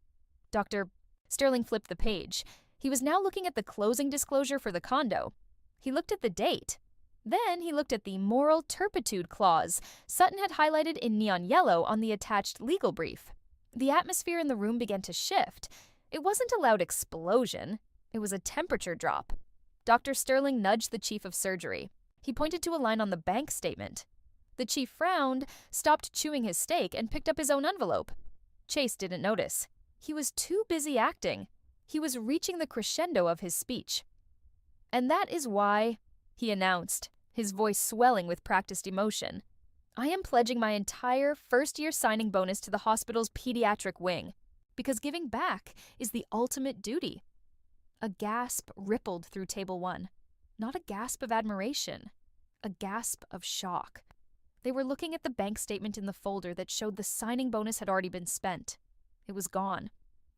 Dr. Sterling flipped the page. He was now looking at the closing disclosure for the condo. He looked at the date. Then he looked at the moral turpitude clause Sutton had highlighted in neon yellow on the attached legal brief. The atmosphere in the room began to shift. It wasn't a loud explosion. It was a temperature drop. Dr. Sterling nudged the chief of surgery. He pointed to a line on the bank statement. The chief frowned, stopped chewing his steak, and picked up his own envelope. Chase didn't notice. He was too busy acting. He was reaching the crescendo of his speech. And that is why, he announced, his voice swelling with practiced emotion, I am pledging my entire first-year signing bonus to the hospital's pediatric wing, because giving back is the ultimate duty. A gasp rippled through table 1. Not a gasp of admiration, a gasp of shock. They were looking at the bank statement in the folder that showed the signing bonus had already been spent. It was gone.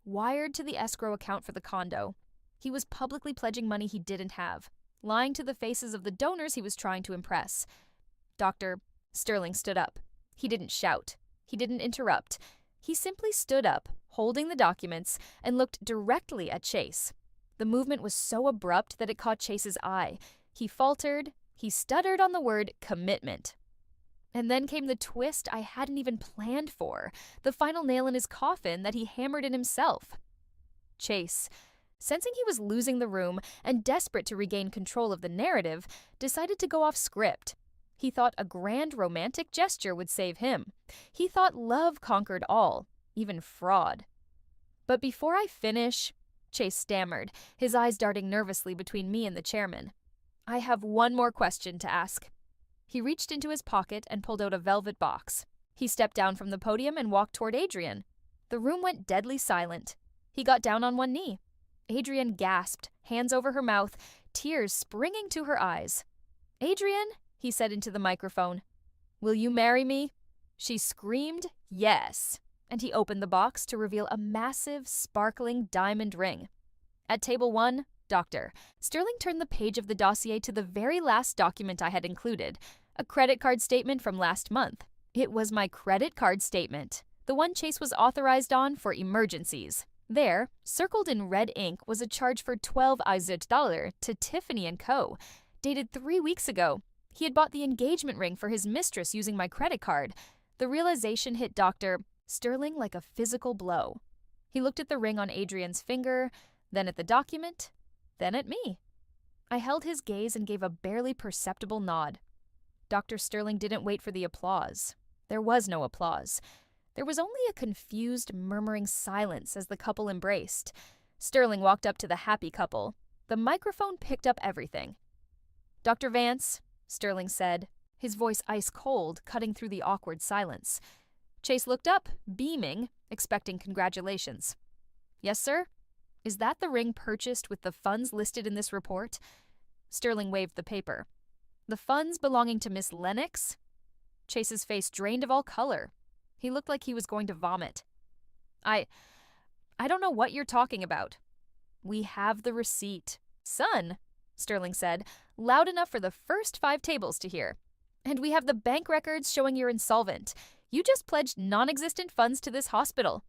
Wired to the escrow account for the condo. He was publicly pledging money he didn't have, lying to the faces of the donors he was trying to impress. Dr. Sterling stood up. He didn't shout. He didn't interrupt. He simply stood up, holding the documents, and looked directly at Chase. The movement was so abrupt that it caught Chase's eye. He faltered. He stuttered on the word commitment. And then came the twist I hadn't even planned for, the final nail in his coffin that he hammered in himself. Chase, sensing he was losing the room and desperate to regain control of the narrative, decided to go off script. He thought a grand romantic gesture would save him. He thought love conquered all, even fraud. But before I finish, Chase stammered, his eyes darting nervously between me and the chairman. I have one more question to ask. He reached into his pocket and pulled out a velvet box. He stepped down from the podium and walked toward Adrienne. The room went deadly silent. He got down on one knee. Adrienne gasped, hands over her mouth, tears springing to her eyes. Adrienne, he said into the microphone, will you marry me? She screamed, yes, and he opened the box to reveal a massive, sparkling diamond ring. At table 1, Doctor, Sterling turned the page of the dossier to the very last document I had included, a credit card statement from last month. It was my credit card statement, the one Chase was authorized on for emergencies. There, circled in red ink, was a charge for $12 to Tiffany & Co., dated 3 weeks ago. He had bought the engagement ring for his mistress using my credit card. The realization hit Dr. Sterling like a physical blow. He looked at the ring on Adrienne's finger, then at the document, then at me. I held his gaze and gave a barely perceptible nod. Dr. Sterling didn't wait for the applause. There was no applause. There was only a confused, murmuring silence as the couple embraced. Sterling walked up to the happy couple. The microphone picked up everything. Dr. Vance, Sterling said, his voice ice cold, cutting through the awkward silence. Chase looked up, beaming, expecting congratulations. Yes, sir? Is that the ring purchased with the funds listed in this report? Sterling waved the paper. The funds belonging to Miss Lennox? Chase's face drained of all color. He looked like he was going to vomit. I don't know what you're talking about. We have the receipt. Son, Sterling said, loud enough for the first 5 tables to hear. And we have the bank records showing you're insolvent. You just pledged non-existent funds to this hospital.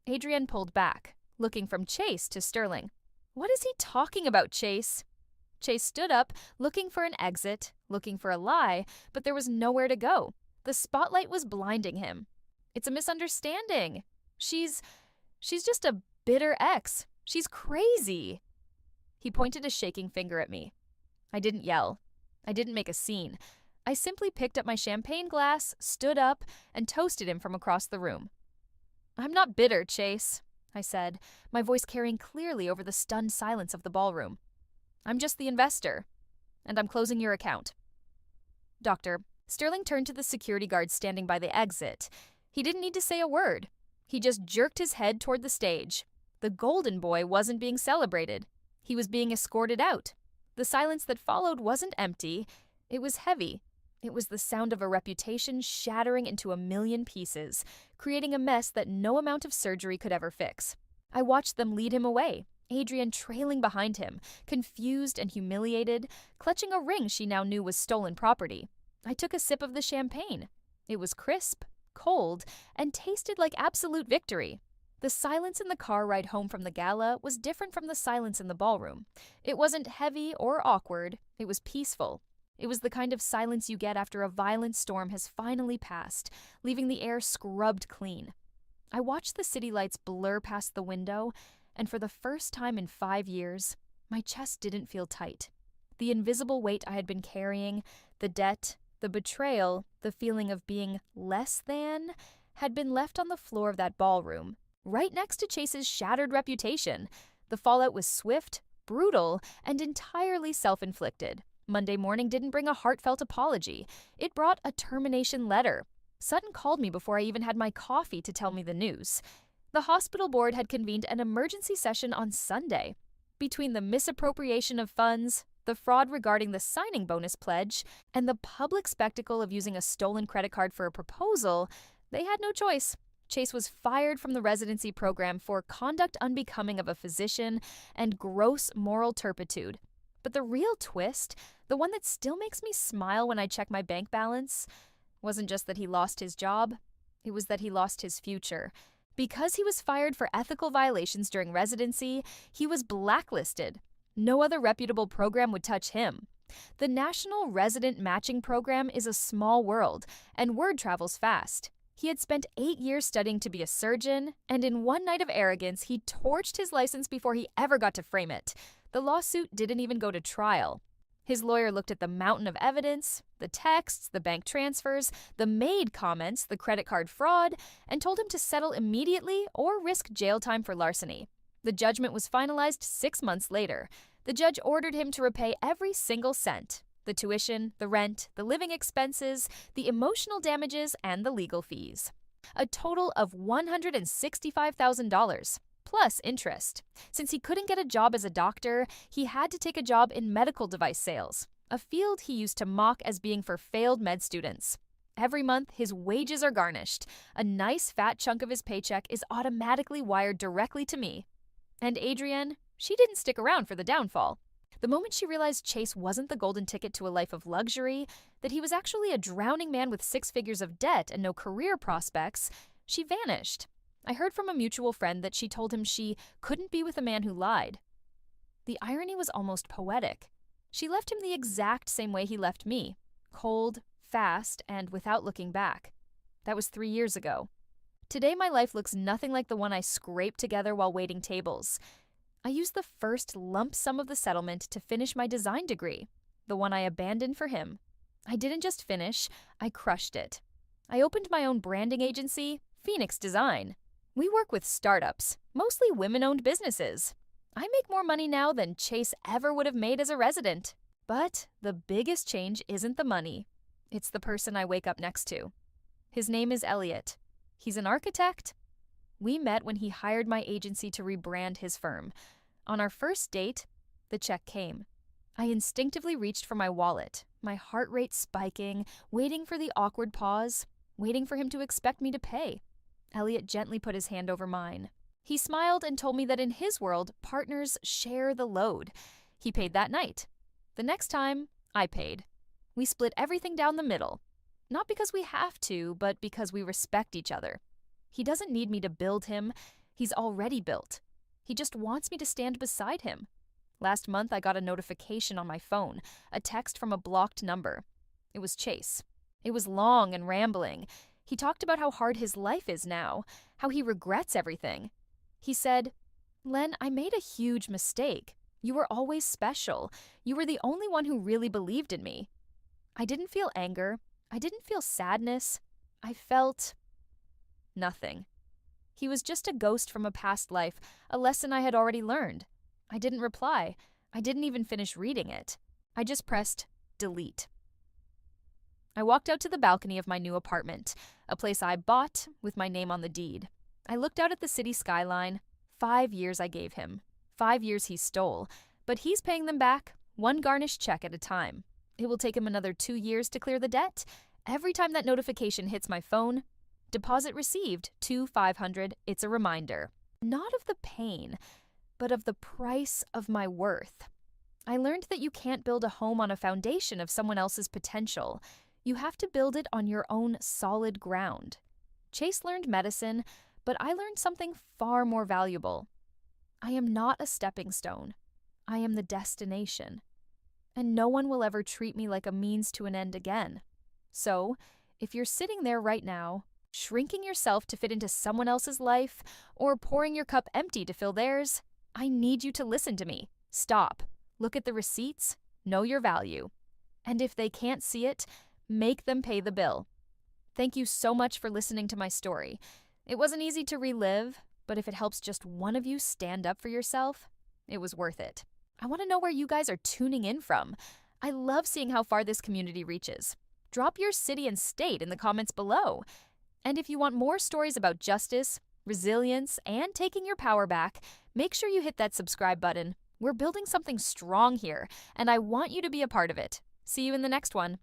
Adrienne pulled back, looking from Chase to Sterling. What is he talking about, Chase? Chase stood up, looking for an exit, looking for a lie, but there was nowhere to go. The spotlight was blinding him. It's a misunderstanding. She's just a bitter ex. She's crazy. He pointed a shaking finger at me. I didn't yell. I didn't make a scene. I simply picked up my champagne glass, stood up, and toasted him from across the room. I'm not bitter, Chase, I said, my voice carrying clearly over the stunned silence of the ballroom. I'm just the investor, and I'm closing your account. Doctor, Sterling turned to the security guard standing by the exit. He didn't need to say a word. He just jerked his head toward the stage. The golden boy wasn't being celebrated. He was being escorted out. The silence that followed wasn't empty. It was heavy. It was the sound of a reputation shattering into a million pieces, creating a mess that no amount of surgery could ever fix. I watched them lead him away, Adrienne trailing behind him, confused and humiliated, clutching a ring she now knew was stolen property. I took a sip of the champagne. It was crisp, cold, and tasted like absolute victory. The silence in the car ride home from the gala was different from the silence in the ballroom. It wasn't heavy or awkward. It was peaceful. It was the kind of silence you get after a violent storm has finally passed, leaving the air scrubbed clean. I watched the city lights blur past the window, and for the first time in 5 years, my chest didn't feel tight. The invisible weight I had been carrying, the debt, the betrayal, the feeling of being less than, had been left on the floor of that ballroom, right next to Chase's shattered reputation. The fallout was swift, brutal, and entirely self-inflicted. Monday morning didn't bring a heartfelt apology. It brought a termination letter. Sutton called me before I even had my coffee to tell me the news. The hospital board had convened an emergency session on Sunday. Between the misappropriation of funds, the fraud regarding the signing bonus pledge, and the public spectacle of using a stolen credit card for a proposal, they had no choice. Chase was fired from the residency program for conduct unbecoming of a physician and gross moral turpitude. But the real twist, the one that still makes me smile when I check my bank balance, wasn't just that he lost his job, it was that he lost his future. Because he was fired for ethical violations during residency, he was blacklisted. No other reputable program would touch him. The National Resident Matching Program is a small world, and word travels fast. He had spent 8 years studying to be a surgeon, and in one night of arrogance, he torched his license before he ever got to frame it. The lawsuit didn't even go to trial. His lawyer looked at the mountain of evidence, the texts, the bank transfers, the maid comments, the credit card fraud, and told him to settle immediately or risk jail time for larceny. The judgment was finalized 6 months later. The judge ordered him to repay every single cent: the tuition, the rent, the living expenses, the emotional damages, and the legal fees. A total of $165,000. Plus interest. Since he couldn't get a job as a doctor, he had to take a job in medical device sales, a field he used to mock as being for failed med students. Every month, his wages are garnished. A nice fat chunk of his paycheck is automatically wired directly to me. And Adrienne, she didn't stick around for the downfall. The moment she realized Chase wasn't the golden ticket to a life of luxury, that he was actually a drowning man with 6 figures of debt and no career prospects, she vanished. I heard from a mutual friend that she told him she couldn't be with a man who lied. The irony was almost poetic. She left him the exact same way he left me, cold, fast, and without looking back. That was 3 years ago. Today my life looks nothing like the one I scraped together while waiting tables. I used the first lump sum of the settlement to finish my design degree, the one I abandoned for him. I didn't just finish, I crushed it. I opened my own branding agency, Phoenix Design. We work with startups, mostly women-owned businesses. I make more money now than Chase ever would have made as a resident. But the biggest change isn't the money. It's the person I wake up next to. His name is Elliot. He's an architect. We met when he hired my agency to rebrand his firm. On our first date, the check came. I instinctively reached for my wallet, my heart rate spiking, waiting for the awkward pause, waiting for him to expect me to pay. Elliot gently put his hand over mine. He smiled and told me that in his world, partners share the load. He paid that night. The next time, I paid. We split everything down the middle. Not because we have to, but because we respect each other. He doesn't need me to build him. He's already built. He just wants me to stand beside him. Last month, I got a notification on my phone, a text from a blocked number. It was Chase. It was long and rambling. He talked about how hard his life is now, how he regrets everything. He said, "Len, I made a huge mistake. You were always special. You were the only one who really believed in me." I didn't feel anger. I didn't feel sadness. I felt nothing. He was just a ghost from a past life, a lesson I had already learned. I didn't reply. I didn't even finish reading it. I just pressed delete. I walked out to the balcony of my new apartment, a place I bought with my name on the deed. I looked out at the city skyline. 5 years I gave him. 5 years he stole, but he's paying them back, one garnished check at a time. It will take him another 2 years to clear the debt. Every time that notification hits my phone, deposit received, $2,500, it's a reminder. Not of the pain, but of the price of my worth. I learned that you can't build a home on a foundation of someone else's potential. You have to build it on your own solid ground. Chase learned medicine, but I learned something far more valuable. I am not a stepping stone. I am the destination. And no one will ever treat me like a means to an end again. So, if you're sitting there right now, shrinking yourself to fit into someone else's life, or pouring your cup empty to fill theirs, I need you to listen to me. Stop. Look at the receipts. Know your value. And if they can't see it, make them pay the bill. Thank you so much for listening to my story. It wasn't easy to relive, but if it helps just one of you stand up for yourself, it was worth it. I want to know where you guys are tuning in from. I love seeing how far this community reaches. Drop your city and state in the comments below. And if you want more stories about justice, resilience, and taking your power back, make sure you hit that subscribe button. We're building something strong here, and I want you to be a part of it. See you in the next one.